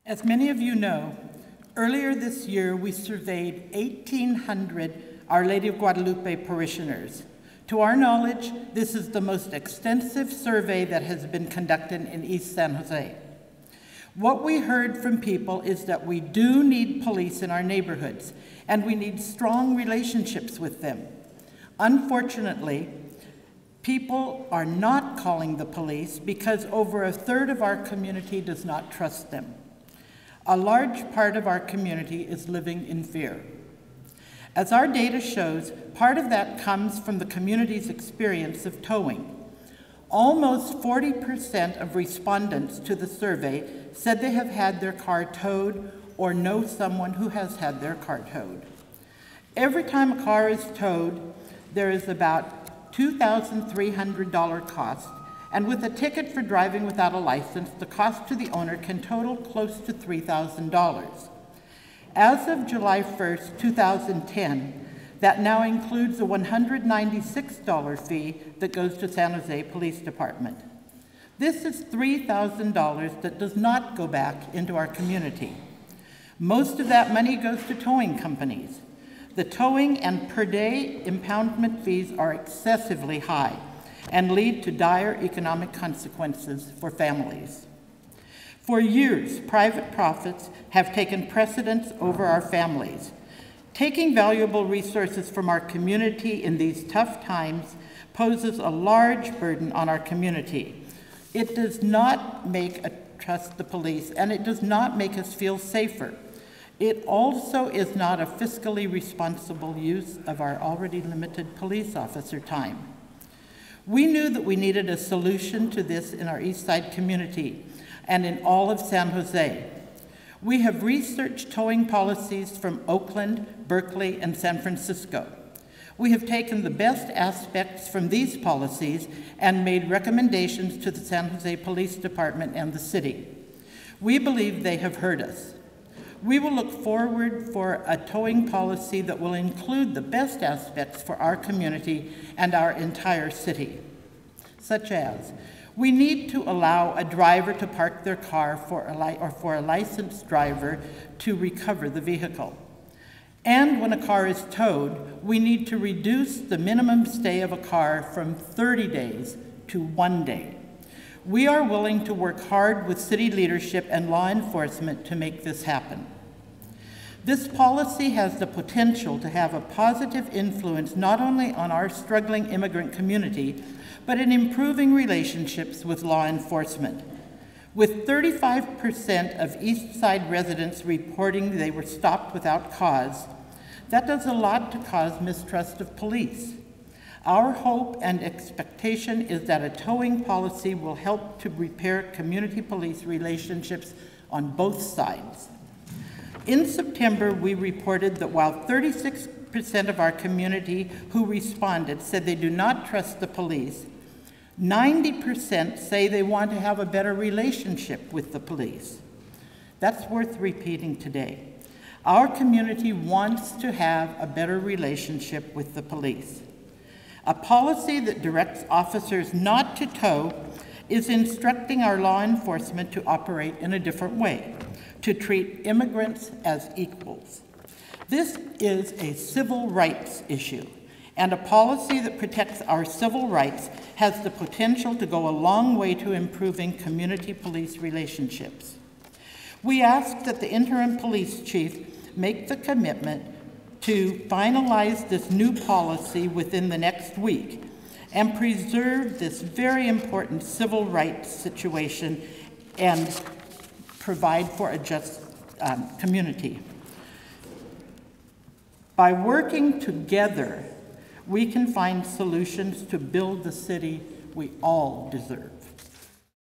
As many of you know, earlier this year we surveyed 1,800 Our Lady of Guadalupe parishioners. To our knowledge, this is the most extensive survey that has been conducted in East San Jose. What we heard from people is that we do need police in our neighborhoods, and we need strong relationships with them. Unfortunately, people are not calling the police because over a third of our community does not trust them. A large part of our community is living in fear. As our data shows, part of that comes from the community's experience of towing. Almost 40% of respondents to the survey said they have had their car towed or know someone who has had their car towed. Every time a car is towed, there is about $2,300 cost, and with a ticket for driving without a license, the cost to the owner can total close to $3,000. As of July 1st, 2010, that now includes a $196 fee that goes to San Jose Police Department. This is $3,000 that does not go back into our community. Most of that money goes to towing companies. The towing and per-day impoundment fees are excessively high and lead to dire economic consequences for families. For years, private profits have taken precedence over our families. Taking valuable resources from our community in these tough times poses a large burden on our community. It does not make us trust the police, and it does not make us feel safer. It also is not a fiscally responsible use of our already limited police officer time. We knew that we needed a solution to this in our East Side community and in all of San Jose. We have researched towing policies from Oakland, Berkeley, and San Francisco. We have taken the best aspects from these policies and made recommendations to the San Jose Police Department and the city. We believe they have heard us. We will look forward for a towing policy that will include the best aspects for our community and our entire city, such as we need to allow a driver to park their car or for a licensed driver to recover the vehicle. And when a car is towed, we need to reduce the minimum stay of a car from 30 days to 1 day. We are willing to work hard with city leadership and law enforcement to make this happen. This policy has the potential to have a positive influence not only on our struggling immigrant community, but in improving relationships with law enforcement. With 35% of East Side residents reporting they were stopped without cause, that does a lot to cause mistrust of police. Our hope and expectation is that a towing policy will help to repair community police relationships on both sides. In September, we reported that while 36% of our community who responded said they do not trust the police, 90% say they want to have a better relationship with the police. That's worth repeating today. Our community wants to have a better relationship with the police. A policy that directs officers not to tow is instructing our law enforcement to operate in a different way, to treat immigrants as equals. This is a civil rights issue, and a policy that protects our civil rights has the potential to go a long way to improving community police relationships. We ask that the interim police chief make the commitment to finalize this new policy within the next week and preserve this very important civil rights situation and provide for a just community. By working together, we can find solutions to build the city we all deserve.